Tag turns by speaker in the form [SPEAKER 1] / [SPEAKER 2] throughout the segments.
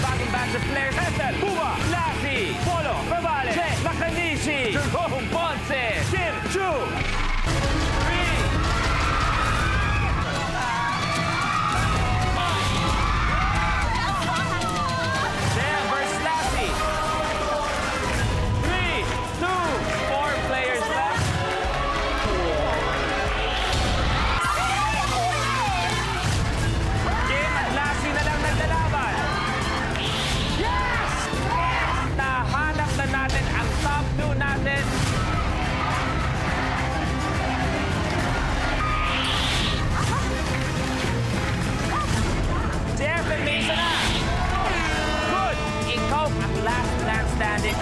[SPEAKER 1] panibagong batch of players. Ethel, Buba, Lassie, Polo, Ravales, Che, Nakanishi, Jerome Ponce, Kim Chu. Sam versus Lassie. 3, 2, 4 players left. Kim at Lassie na lang naglalaban. Yes! Nahanap na natin ang top 2 natin. Si Evan may isa na. Good! Ikaw ang last man standing.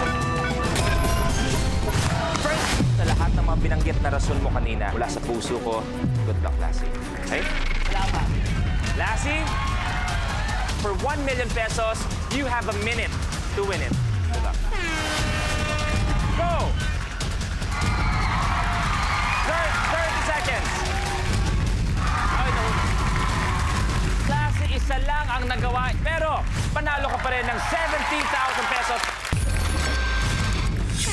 [SPEAKER 1] First, sa lahat ng mga binanggit na rason mo kanina, mula sa puso ko, good luck, Lassie. Okay?
[SPEAKER 2] Salamat.
[SPEAKER 1] Lassie, for 1 million pesos, you have a minute to win it. Good luck. Go! 30 seconds. Ay, no. Lassie, isa lang ang nagawa. Pero, panalo ka pa rin ng 17,000 pesos.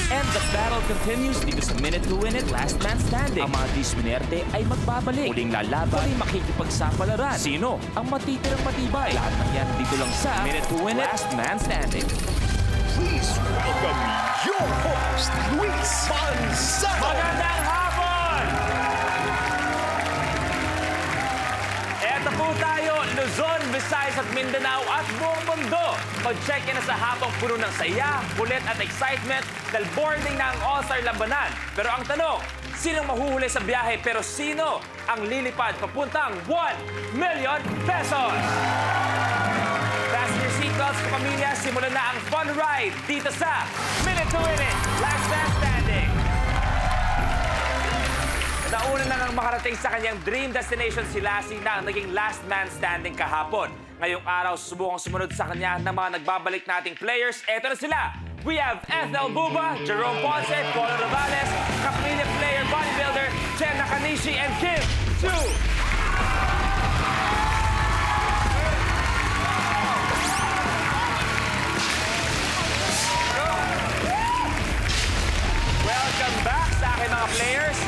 [SPEAKER 1] And the battle continues dito sa Minute to Win It, Last Man Standing. Ang mga diswinerte ay magbabalik. Muling lalaban, muling makikipagsapalaran. Sino ang matitirang matibay? Lahat ng yan dito lang sa Minute to Win It, Last Man Standing.
[SPEAKER 3] Please welcome your host, Luis Manzano.
[SPEAKER 1] Magandang hapon! Eto po tayo, Luzon, Visayas at Mindanao at buong mundo. Mag-check in na sa hapong puno ng saya, kulit at excitement dahil boarding na ang All-Star labanan. Pero ang tanong, sinong mahuhuli sa biyahe pero sino ang lilipad papuntang 1 million pesos? Fasten your seatbelts, kapamilya, simulan na ang fun ride dito sa Minute to Win It, Last Man Standing. Nauna na nang makarating sa kanyang dream destination si Lassie na ang naging last man standing kahapon. Ngayong araw, subukang sumunod sa kanya ng mga nagbabalik nating players. Eto na sila. We have Ethel Buba, Jerome Ponce, Polo Ravales, kapamilya player, bodybuilder, Chen Nakanishi, and Kim Chu. Welcome back sa aking mga players.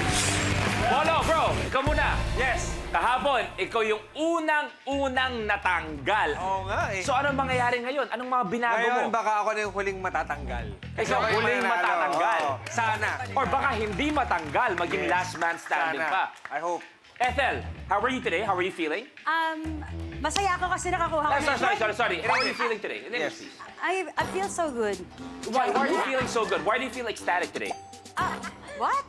[SPEAKER 1] Polo, bro, ikaw muna. Yes. Kahapon, ikaw yung unang-unang natanggal.
[SPEAKER 4] Oo nga eh.
[SPEAKER 1] So, anong mangyayari ngayon? Anong mga binago mo?
[SPEAKER 4] Ngayon, baka ako na yung huling matatanggal.
[SPEAKER 1] Ikaw,
[SPEAKER 4] Ako yung
[SPEAKER 1] huling
[SPEAKER 4] mananalo.
[SPEAKER 1] matatanggal.
[SPEAKER 4] Oo. Sana.
[SPEAKER 1] Or baka hindi matanggal, maging
[SPEAKER 4] Yes.
[SPEAKER 1] last man standing
[SPEAKER 4] Sana.
[SPEAKER 1] pa.
[SPEAKER 4] I hope.
[SPEAKER 1] Ethel, how are you today? How are you feeling?
[SPEAKER 5] Masaya ako kasi nakakuha ko
[SPEAKER 1] Sorry. How are you feeling today? In English,
[SPEAKER 4] Yes.
[SPEAKER 1] please.
[SPEAKER 5] I feel so good.
[SPEAKER 1] Why are you feeling so good? Why do you feel ecstatic today?
[SPEAKER 5] What?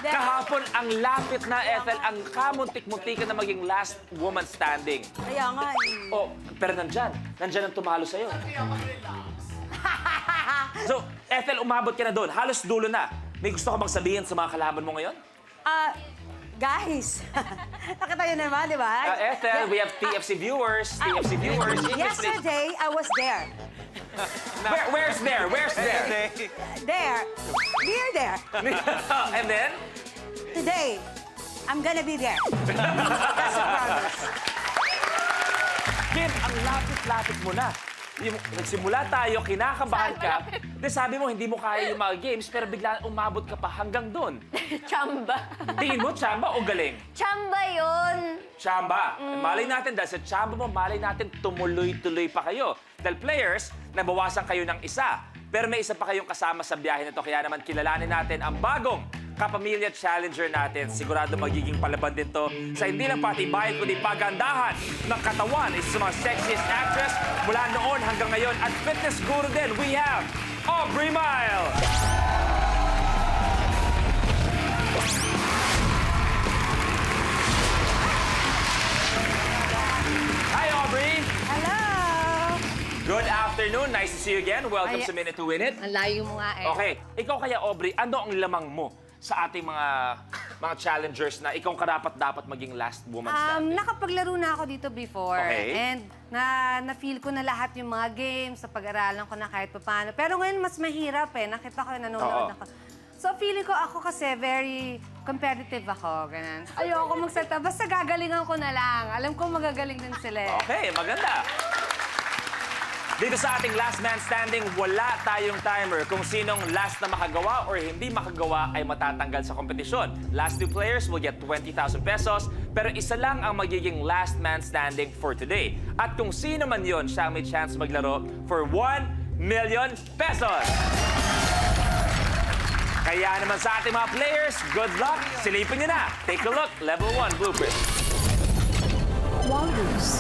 [SPEAKER 1] Kahapon, ang lapit na, Ethel, ang kamuntik-muntikan na maging last woman standing.
[SPEAKER 5] Kaya nga eh.
[SPEAKER 1] Oh, pero nandyan ang tumalo sa'yo. So, Ethel, umabot ka na doon. Halos dulo na. May gusto ka bang sabihin sa mga kalaban mo ngayon?
[SPEAKER 5] Guys, nakita yun naman, di ba?
[SPEAKER 1] Ethel, we have TFC viewers. TFC viewers. English, please.
[SPEAKER 5] Yesterday, I was there.
[SPEAKER 1] Where's there? Where's there?
[SPEAKER 5] There. We're there.
[SPEAKER 1] And then?
[SPEAKER 5] Today, I'm gonna be there. That's a promise.
[SPEAKER 1] Kim, ang lapit-lapit mo na. Yung, nagsimula tayo, kinakabahan ka. Then sabi mo, hindi mo kaya yung mga games, pero bigla umabot ka pa hanggang doon.
[SPEAKER 2] Chamba.
[SPEAKER 1] Tingin mo, tsamba o galing?
[SPEAKER 2] Chamba yun.
[SPEAKER 1] Tsamba. Malay natin, dahil sa tsamba mo, malay natin tumuloy-tuloy pa kayo. Dahil players, nabawasan kayo ng isa. Pero may isa pa kayong kasama sa biyahe na to, kaya naman kilalanin natin ang bagong kapamilya challenger natin. Sigurado magiging palaban din to sa hindi lang patibayan kundi pagandahan ng katawan. Isa sa mga sexiest actress mula noon hanggang ngayon at fitness guru din. We have Aubrey Miles. Hi, Aubrey.
[SPEAKER 5] Hello!
[SPEAKER 1] Good afternoon. Nice to see you again. Welcome
[SPEAKER 2] Ay-
[SPEAKER 1] sa Minute to Win It.
[SPEAKER 2] Ang layo mo nga eh.
[SPEAKER 1] Okay, ikaw kaya, Aubrey, ano ang lamang mo sa ating mga challengers na ikaw karapat-dapat maging last woman standing?
[SPEAKER 5] Nakapaglaro na ako dito before.
[SPEAKER 1] Okay.
[SPEAKER 5] And na-feel ko na lahat yung mga games, sa pag-aralan ko na kahit paano. Pero ngayon, mas mahirap eh. Nakita ko, nanonood
[SPEAKER 1] Oo.
[SPEAKER 5] ako. So, feeling ko ako kasi very competitive ako, ganun. Ayoko magsalita. Basta gagalingan ko na lang. Alam ko magagaling din sila eh.
[SPEAKER 1] Okay, maganda. Dito sa ating last man standing, wala tayong timer. Kung sinong last na makagawa or hindi makagawa ay matatanggal sa kompetisyon. Last two players will get 20,000 pesos, pero isa lang ang magiging last man standing for today. At kung sino man yon, siya ang may chance maglaro for 1 million pesos. Kaya naman sa ating mga players, good luck. Silipin nyo na. Take a look. Level 1 blueprint.
[SPEAKER 6] Walrus.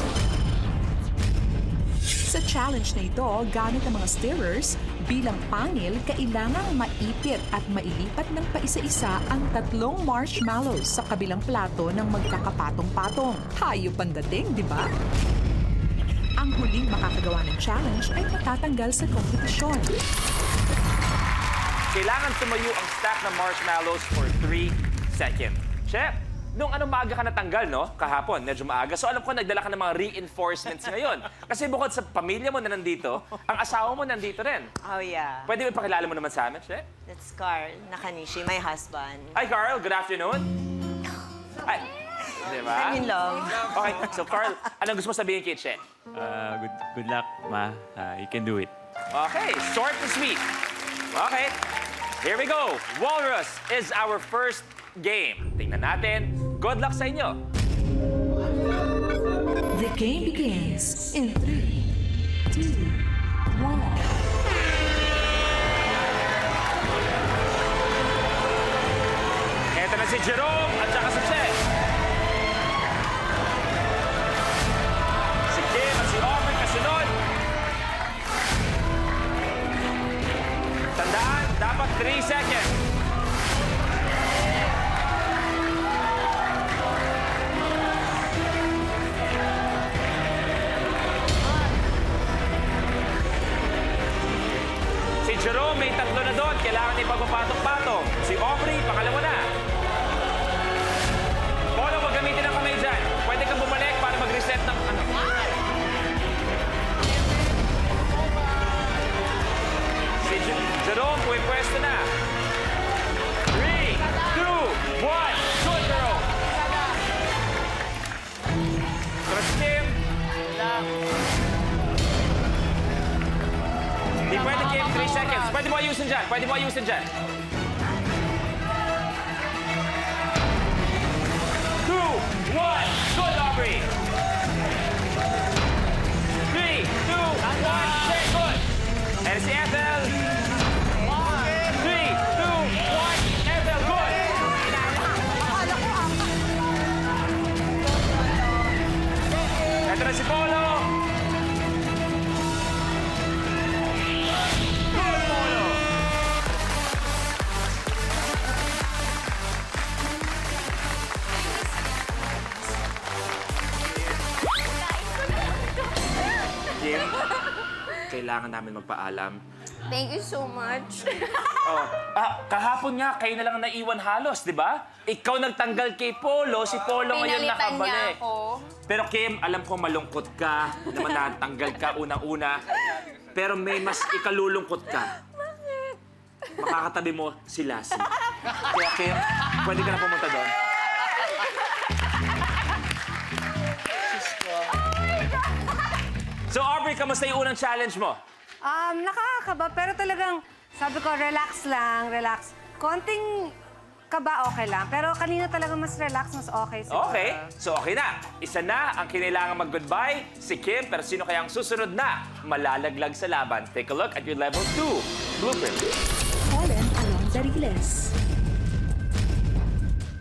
[SPEAKER 6] Sa challenge na ito, gamit ang mga stirrers, bilang pangil, kailangang maipit at mailipat ng paisa-isa ang 3 marshmallows sa kabilang plato ng magkakapatong-patong. Hayop ang dating, di ba? Ang huling makakagawa ng challenge ay matatanggal sa kompetisyon.
[SPEAKER 1] Kailangan tumayo ang stack ng marshmallows for 3 seconds. Chef, nung maaga ka natanggal, no? Kahapon, medyo maaga. So alam ko, nagdala ka ng mga reinforcements ngayon. Kasi bukod sa pamilya mo na nandito, ang asawa mo nandito rin.
[SPEAKER 7] Oh, yeah.
[SPEAKER 1] Pwede mo ipakilala mo naman sa amin, Chef?
[SPEAKER 7] That's Carl Nakanishi, my husband.
[SPEAKER 1] Hi, Carl. Good afternoon. Ay, di ba?
[SPEAKER 7] I'm in love.
[SPEAKER 1] Okay, so Carl, anong gusto mo sabihin kay Chef?
[SPEAKER 8] Good luck, Ma. You can do it.
[SPEAKER 1] Okay, short and sweet. Okay, here we go. Walrus is our first game. Tingnan natin. Good luck sa inyo.
[SPEAKER 6] The game begins in 3, 2, 1.
[SPEAKER 1] Eto na si Jerome at saka si Che. Si Kim at si Aubrey kasunod. Tandaan, dapat 3 seconds. Si Jerome may 3 na doon. Kailangan ipagpapatong-patong. Si Aubrey, pangalawa na. Polo, wag gamitin ang kamay dyan. Pwede kang bumalik para mag-reset ng Si Jerome, pwesto na. 3, 2, 1. Good, Jerome. Trust Kim. Hindi pwede, Kim. 3 seconds. Pwede mo ayusin dyan. Pwede mo ayusin dyan. 2, 1. Good, Aubrey. 3, 2, 1. Check. Good. And si Ethel. 3, 2, 1. Ethel, good. Ito na si Polo. Good, Polo. Kim, kailangan namin magpaalam.
[SPEAKER 2] Thank you so much.
[SPEAKER 1] Oh, kahapon nga, kayo na lang naiwan halos, di ba? Ikaw nagtanggal kay Polo, si Polo ngayon
[SPEAKER 2] Pinalitan niya
[SPEAKER 1] nakabalik.
[SPEAKER 2] ako.
[SPEAKER 1] Pero Kim, alam ko malungkot ka, naman natanggal ka unang-una. Pero may mas ikalulungkot ka. Bakit? Makakatabi mo si Lassie. Kaya Kim, pwede ka na pumunta doon. So Aubrey, kamusta yung unang challenge mo?
[SPEAKER 5] Nakakakaba, pero talagang, sabi ko, relax lang, relax. Konting kaba, okay lang. Pero kanina talaga mas relax, mas okay siguro.
[SPEAKER 1] Okay, so okay na. Isa na ang kinailangan mag-goodbye, si Kim. Pero sino kaya ang susunod na malalaglag sa laban? Take a look at your level 2 blueprint.
[SPEAKER 6] Helen Alonza Riles.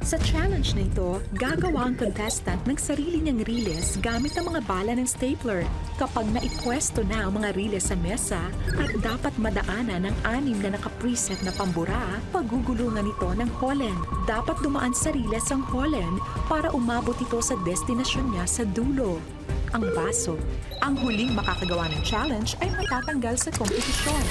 [SPEAKER 6] Sa challenge na ito, gagawa ang contestant ng sarili niyang riles gamit ang mga bala ng stapler. Kapag naipwesto na ang mga riles sa mesa at dapat madaanan ng 6 na naka-preset na pambura, pagugulungan ito ng Holland. Dapat dumaan sa riles ang Holland para umabot ito sa destinasyon niya sa dulo. Ang baso. Ang huling makakagawa ng challenge ay matatanggal sa kompetisyon.